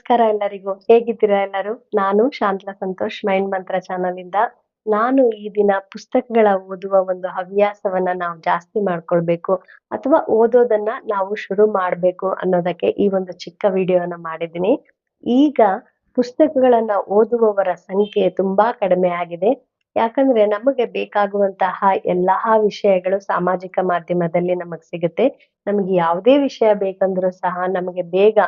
ನಮಸ್ಕಾರ ಎಲ್ಲರಿಗೂ. ಹೇಗಿದ್ದೀರಾ ಎಲ್ಲರೂ? ನಾನು ಶಾಂತಲಾ ಸಂತೋಷ್ ಮೈಂಡ್ ಮಂತ್ರ ಚಾನಲ್ ಇಂದ. ನಾನು ಈ ದಿನ ಪುಸ್ತಕಗಳ ಓದುವ ಒಂದು ಹವ್ಯಾಸವನ್ನ ನಾವು ಜಾಸ್ತಿ ಮಾಡ್ಕೊಳ್ಬೇಕು ಅಥವಾ ಓದೋದನ್ನ ನಾವು ಶುರು ಮಾಡ್ಬೇಕು ಅನ್ನೋದಕ್ಕೆ ಈ ಒಂದು ಚಿಕ್ಕ ವಿಡಿಯೋನ ಮಾಡಿದ್ದೀನಿ. ಈಗ ಪುಸ್ತಕಗಳನ್ನ ಓದುವವರ ಸಂಖ್ಯೆ ತುಂಬಾ ಕಡಿಮೆ ಆಗಿದೆ. ಯಾಕಂದ್ರೆ ನಮಗೆ ಬೇಕಾಗುವಂತಹ ಎಲ್ಲಾ ವಿಷಯಗಳು ಸಾಮಾಜಿಕ ಮಾಧ್ಯಮದಲ್ಲಿ ನಮಗ್ ಸಿಗುತ್ತೆ. ನಮ್ಗೆ ಯಾವುದೇ ವಿಷಯ ಬೇಕಂದ್ರೂ ಸಹ ನಮಗೆ ಬೇಗ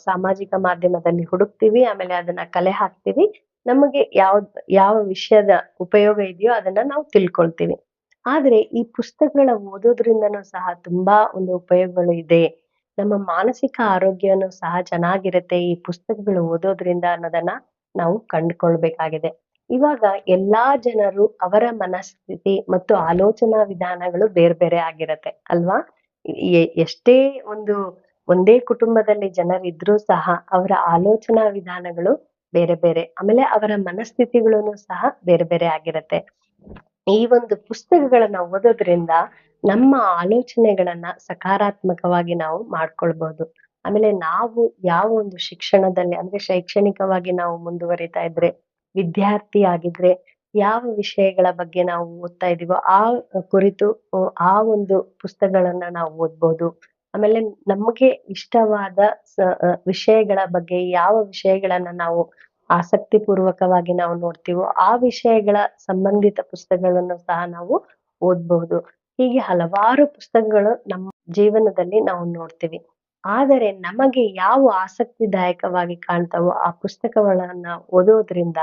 ಸಾಮಾಜಿಕ ಮಾಧ್ಯಮದಲ್ಲಿ ಹುಡುಕ್ತಿವಿ, ಆಮೇಲೆ ಅದನ್ನ ಕಲೆ ಹಾಕ್ತಿವಿ. ನಮಗೆ ಯಾವ ವಿಷಯದ ಉಪಯೋಗ ಇದೆಯೋ ಅದನ್ನ ನಾವು ತಿಳ್ಕೊಳ್ತೀವಿ. ಆದ್ರೆ ಈ ಪುಸ್ತಕಗಳ ಓದೋದ್ರಿಂದನೂ ಸಹ ತುಂಬಾ ಒಂದು ಉಪಯೋಗಗಳು ಇದೆ. ನಮ್ಮ ಮಾನಸಿಕ ಆರೋಗ್ಯನೂ ಸಹ ಚೆನ್ನಾಗಿರುತ್ತೆ ಈ ಪುಸ್ತಕಗಳು ಓದೋದ್ರಿಂದ ಅನ್ನೋದನ್ನ ನಾವು ಕಂಡುಕೊಳ್ಬೇಕಾಗಿದೆ. ಇವಾಗ ಎಲ್ಲಾ ಜನರು ಅವರ ಮನಸ್ಥಿತಿ ಮತ್ತು ಆಲೋಚನಾ ವಿಧಾನಗಳು ಬೇರೆ ಬೇರೆ ಆಗಿರತ್ತೆ ಅಲ್ವಾ? ಎಷ್ಟೇ ಒಂದೇ ಕುಟುಂಬದಲ್ಲಿ ಜನರಿದ್ರೂ ಸಹ ಅವರ ಆಲೋಚನಾ ವಿಧಾನಗಳು ಬೇರೆ ಬೇರೆ, ಆಮೇಲೆ ಅವರ ಮನಸ್ಥಿತಿಗಳನ್ನು ಸಹ ಬೇರೆ ಬೇರೆ ಆಗಿರತ್ತೆ. ಈ ಒಂದು ಪುಸ್ತಕಗಳನ್ನ ಓದೋದ್ರಿಂದ ನಮ್ಮ ಆಲೋಚನೆಗಳನ್ನ ಸಕಾರಾತ್ಮಕವಾಗಿ ನಾವು ಮಾಡ್ಕೊಳ್ಬಹುದು. ಆಮೇಲೆ ನಾವು ಯಾವ ಒಂದು ಶಿಕ್ಷಣದಲ್ಲಿ ಅಂದ್ರೆ ಶೈಕ್ಷಣಿಕವಾಗಿ ನಾವು ಮುಂದುವರಿತಾ ಇದ್ರೆ, ವಿದ್ಯಾರ್ಥಿ ಆಗಿದ್ರೆ ಯಾವ ವಿಷಯಗಳ ಬಗ್ಗೆ ನಾವು ಓದ್ತಾ ಇದೀವೋ ಆ ಕುರಿತು ಆ ಒಂದು ಪುಸ್ತಕಗಳನ್ನ ನಾವು ಓದ್ಬೋದು. ಆಮೇಲೆ ನಮಗೆ ಇಷ್ಟವಾದ ವಿಷಯಗಳ ಬಗ್ಗೆ ಯಾವ ವಿಷಯಗಳನ್ನ ನಾವು ಆಸಕ್ತಿ ಪೂರ್ವಕವಾಗಿ ನಾವು ನೋಡ್ತೀವೋ ಆ ವಿಷಯಗಳ ಸಂಬಂಧಿತ ಪುಸ್ತಕಗಳನ್ನು ಸಹ ನಾವು ಓದ್ಬಹುದು. ಹೀಗೆ ಹಲವಾರು ಪುಸ್ತಕಗಳು ನಮ್ಮ ಜೀವನದಲ್ಲಿ ನಾವು ನೋಡ್ತೀವಿ. ಆದರೆ ನಮಗೆ ಯಾವ ಆಸಕ್ತಿದಾಯಕವಾಗಿ ಕಾಣ್ತಾವೋ ಆ ಪುಸ್ತಕಗಳನ್ನ ಓದೋದ್ರಿಂದ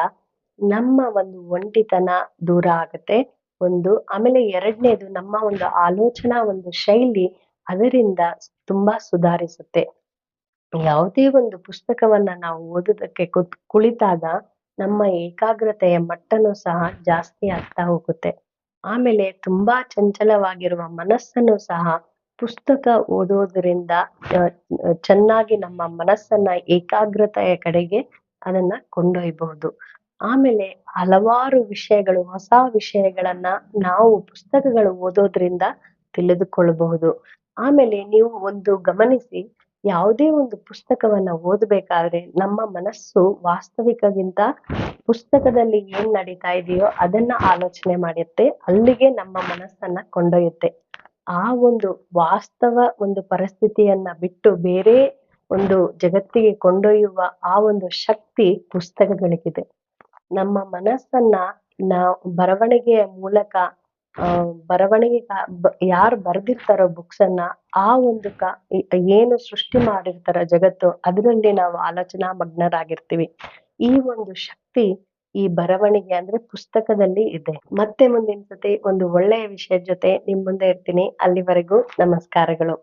ನಮ್ಮ ಒಂದು ಒಂಟಿತನ ದೂರ ಆಗತ್ತೆ ಒಂದು. ಆಮೇಲೆ ಎರಡನೇದು, ನಮ್ಮ ಒಂದು ಆಲೋಚನಾ ಒಂದು ಶೈಲಿ ಅದರಿಂದ ತುಂಬಾ ಸುಧಾರಿಸುತ್ತೆ. ಯಾವುದೇ ಒಂದು ಪುಸ್ತಕವನ್ನ ನಾವು ಓದೋದಕ್ಕೆ ಕುಳಿತಾಗ ನಮ್ಮ ಏಕಾಗ್ರತೆಯ ಮಟ್ಟನೂ ಸಹ ಜಾಸ್ತಿ ಆಗ್ತಾ ಹೋಗುತ್ತೆ. ಆಮೇಲೆ ತುಂಬಾ ಚಂಚಲವಾಗಿರುವ ಮನಸ್ಸನ್ನು ಸಹ ಪುಸ್ತಕ ಓದೋದ್ರಿಂದ ಚೆನ್ನಾಗಿ ನಮ್ಮ ಮನಸ್ಸನ್ನ ಏಕಾಗ್ರತೆಯ ಕಡೆಗೆ ಅದನ್ನ ಕೊಂಡೊಯ್ಬಹುದು. ಆಮೇಲೆ ಹಲವಾರು ವಿಷಯಗಳು, ಹೊಸ ವಿಷಯಗಳನ್ನ ನಾವು ಪುಸ್ತಕಗಳು ಓದೋದ್ರಿಂದ ತಿಳಿದುಕೊಳ್ಳಬಹುದು. ಆಮೇಲೆ ನೀವು ಒಂದು ಗಮನಿಸಿ, ಯಾವುದೇ ಒಂದು ಪುಸ್ತಕವನ್ನ ಓದಬೇಕಾದ್ರೆ ನಮ್ಮ ಮನಸ್ಸು ವಾಸ್ತವಿಕಗಿಂತ ಪುಸ್ತಕದಲ್ಲಿ ಏನ್ ನಡೀತಾ ಇದೆಯೋ ಅದನ್ನ ಆಲೋಚನೆ ಮಾಡುತ್ತೆ, ಅಲ್ಲಿಗೆ ನಮ್ಮ ಮನಸ್ಸನ್ನ ಕೊಂಡೊಯ್ಯುತ್ತೆ. ಆ ಒಂದು ವಾಸ್ತವ ಒಂದು ಪರಿಸ್ಥಿತಿಯನ್ನ ಬಿಟ್ಟು ಬೇರೆ ಒಂದು ಜಗತ್ತಿಗೆ ಕೊಂಡೊಯ್ಯುವ ಆ ಒಂದು ಶಕ್ತಿ ಪುಸ್ತಕಗಳಿಗಿದೆ. ನಮ್ಮ ಮನಸ್ಸನ್ನ ನಾವು ಬರವಣಿಗೆಯ ಮೂಲಕ ಬರವಣಿಗೆ ಯಾರು ಬರ್ದಿರ್ತಾರೋ ಬುಕ್ಸ್ ಅನ್ನ ಆ ಒಂದು ಏನು ಸೃಷ್ಟಿ ಮಾಡಿರ್ತಾರೋ ಜಗತ್ತು ಅದರಲ್ಲಿ ನಾವು ಆಲೋಚನಾ ಮಗ್ನರಾಗಿರ್ತೀವಿ. ಈ ಒಂದು ಶಕ್ತಿ ಈ ಬರವಣಿಗೆ ಅಂದ್ರೆ ಪುಸ್ತಕದಲ್ಲಿ ಇದೆ. ಮತ್ತೆ ಮುಂದಿನ ಸತಿ ಒಂದು ಒಳ್ಳೆಯ ವಿಷಯದ ಜೊತೆ ನಿಮ್ ಮುಂದೆ ಇರ್ತೀನಿ. ಅಲ್ಲಿವರೆಗೂ ನಮಸ್ಕಾರಗಳು.